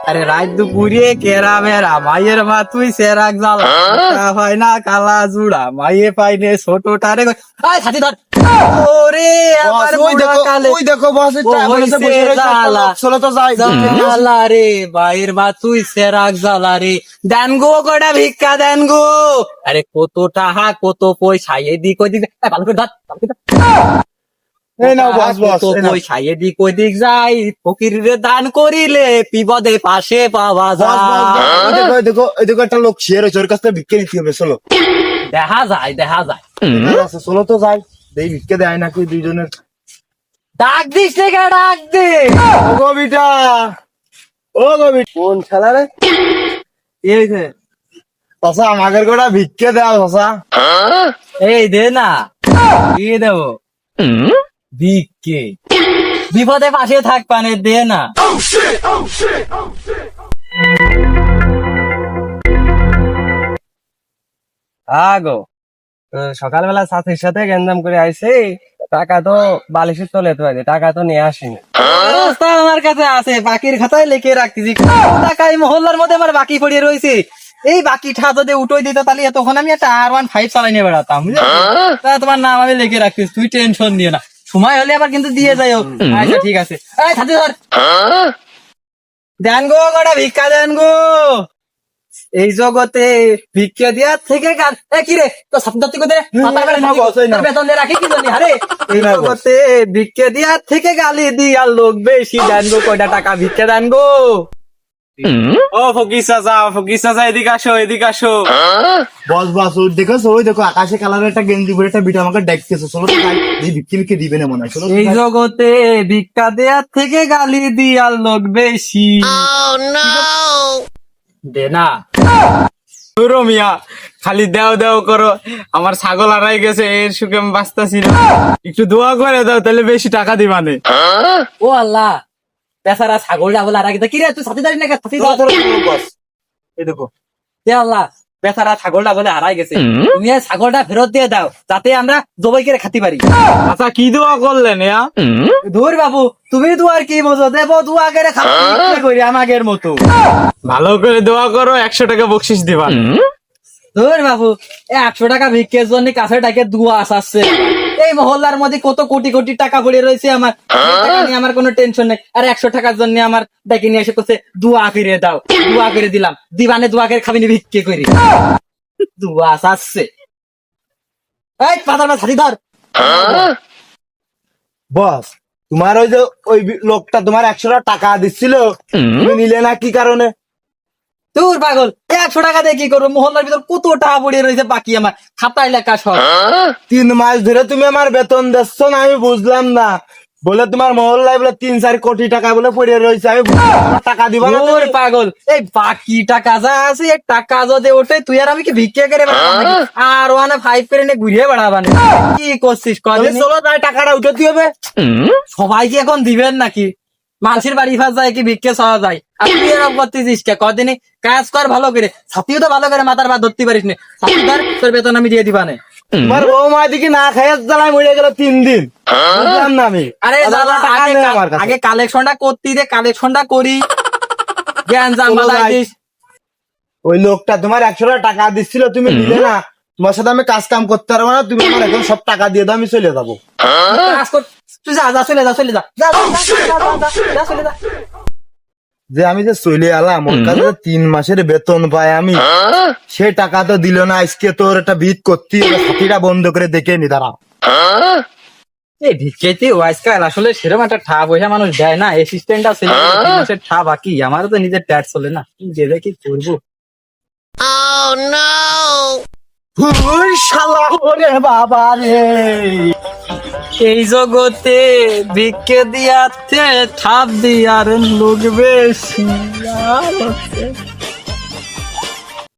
আরে রাত দুপুরে কেরা মেরা মাইয়ের মা তুই সেরাক জ্বালা হয় না কালা জুড়া মাইয়ে পাইনে ছোটটারে ছাতি ধর ওরে আমার বুড়া কালে ওই দেখো বস চলো তো যাই জ্বালা রে বাইর মা তুই সেরাক জ্বালা রে দেন গো কটা ভিক্ষা দেন গো। আরে কত টাকা কত পয়সা এদিক ওদিক ভালো করে ধর এই নাও বস বস এই নাও। পয়সা এদিক ওদিক যাই ফকিরে দান করিলে বিপদে পাশে পাওয়া বস, বস, যায়। বস, এই দেখো এই দেখো একটা লোক শেয়ার হয়েছে ওর কাছ থেকে ভিক্ষে নিতে হবে চলো দেখা যায় দেখা যায়। আচ্ছা, চলো তো যাই এই ভিক্ষে দেয় নাকি দুইজনের ডাক দিস কে ডাক দে ও গো বিটা ও গো বিটা কোন খেলা রে এই হয়েছে চাচা আমাদের গোটা ভিক্ষে দেওয়া চাচা এই দে না দিয়ে দেবো ভিক্ষে বিপদে পাশে থাক পানে দে না। আগো সকালবেলা সাথীর সাথে গেন্দাম করে আইছে টাকা তো বালিশের তলে তো আছে টাকা তো নিয়ে আসিনি অবস্থা আমার কাছে আছে বাকির খাতায় লিখে রাখতেছি টাকা এই মহল্লার মধ্যে আমার বাকি পড়িয়ে রয়েছে এই বাকিটা যদি উঠোই দিত তাহলে তখন আমি একটা R15 চালাই নিয়ে বেড়াতাম তা তোমার নাম আমি লিখে রাখতিস তুই টেনশন নিয়ে না সময় হলে আবার কিন্তু দিয়ে যাইও। আচ্ছা ঠিক আছে এই ছাতি ধর দেন গো কটা ভিক্ষা দেন গো এই জগতে ভিক্ষা দেওয়ার থেকে কি রে তো সাপ্তাহিক বেতন দিয়ে রাখি কি জানি আরে এই জগতে ভিক্ষা দেওয়ার থেকে গালি দিয়ার লোক বেশি দেন গো কয়টা টাকা ভিক্ষা দেন গো। ও ফকির চাচা এদিকে আসো এদিকে আসো। বস বস ওই দেখো ওই দেখো আকাশে কালারের একটা গেঞ্জি পরে একটা বিটা আমাকে ডাকতেছে চলো তো যাই এই ভিক্ষে ভিক্ষে দিবে না মনে হয় চলো তো এই যাই। জগতে ভিক্ষা দেওয়ার থেকে গালি দিয়ার লোক বেশি দে না পুরো মিয়া খালি দেও দেও করো আমার ছাগল হারাই গেছে এর সুখে আমি বাঁচতেছি না একটু দোয়া করে দাও তাহলে বেশি টাকা দিবানে। ও আল্লাহ বেচারা ছাগল ডাগল আর আগে কি রে তুই সাথে দাঁড়ি না সাথে চলো, চলো, চলো, বস এই দেখো হে আল্লাহ বেচারা ছাগলটা বলে হারাই গেছে তুমি এই ছাগলটা ফেরত দিয়ে দাও যাতে আমরা জবাই করে খাতে পারি। আচ্ছা কি দোয়া করলেন ইয়া ধুর বাবু তুমি দুয়ার কি বোঝো দেবো দুয়া করে খাবো করি আমাদের মতো ভালো করে দোয়া করো 100 টাকা বকশিস দিবা। ধুর বাবু 100 টাকা ভিক্ষের জন্য কাছে টাকে দুয়া আসাচ্ছে এই মহল্লার মধ্যে কত কোটি কোটি টাকা পড়ে রয়েছে আমার এই টাকা নিয়ে আমার কোনো টেনশন নেই আর 100 টাকার জন্য আমার ডেকে নিয়ে এসে করছে দুয়া করে দাও দুয়া করে দিলাম দিবানে দুয়া করে খাবিনি ভিক্ষে করি দুয়া আসাচ্ছে এই পাতার ছাতি ধর বস তোমার ওই যে ওই লোকটা তোমার 100 টাকা দিচ্ছিল তুমি নিলে না কি কারণে তোর পাগল 100 টাকা দিয়ে কি করবো মহল্লার ভিতর কত টাকা পড়ে রয়েছে বাকি আমার খাতায় লেখা সব 3 মাস ধরে তুমি আমার বেতন দিচ্ছ না আমি বুঝলাম না বলে তোমার মহল্লায় বলে 3-4 কোটি টাকা বলে পড়ে রয়েছে আমি আমার টাকা দিবা না তোর তুমি? পাগল এই বাকি টাকা যা আছে এই টাকা যদি ওঠে তুই আর আমি কি ভিক্ষা করে বেড়াবো নাকি? আর 1.5 করে নিয়ে ঘুরিয়ে বেড়াবানি কি করছিস তাহলে কদিন চলো তাই টাকাটা উঠাতে হবে সবাই কি এখন দিবেন নাকি মানুষের বাড়ি ফাঁস যায় কি ভিক্ষে চাওয়া যায় আর তুই এরকম করতেছিস কে কদিনই কাজ কর ভালো করে ছাতিও তো ভালো করে মাথার ভাত ধরতে পারিস না ছাতি ধর তোর বেতন আমি দিয়ে দিবানে। তোমার বৌমা দিকে না খাইয়া জ্বালায় মরে গেল 3 দিন বুঝলাম না আমি আরে দাদা টাকা নেই আমার কাছে। আগে কালেকশনটা করতে দে কালেকশনটা করি জ্ঞান জাম চলো বালাই যাই। দিস ওই লোকটা তোমার 100 টাকা দিচ্ছিল তুমি দিলে না তোমার সাথে আমি কাজ কাম করতে পারবো না তুমি আমার এখন সব টাকা দিয়ে দাও আমি চলে যাবো কাজ কর তুই যা যা চলে যা চলে যা যা যা, যা, যা, যা, যা, যা, চলে যা যে আমি যে চলে এলাম ওর কাছে 3 মাসের বেতন পাই আমি সে টাকা তো দিল না আজকে তোর একটা ভিত করতে হবে ছাতিটা বন্ধ করে দেখে নি দাঁড়া এই ভিক্ষেতে আজকাল আসলে সেরকম একটা ঠা পয়সা মানুষ দেয় না অ্যাসিস্ট্যান্টটা ছিল মাসের ঠা বাকি আমারও তো নিজের ট্যাক্স চলে না যে দেখি করবো ওই শালা ওরে বাবা রে এই জগতে ভিক্ষে দিয়াতে ঠাপ দিয়ার লোক বেশি আর হচ্ছে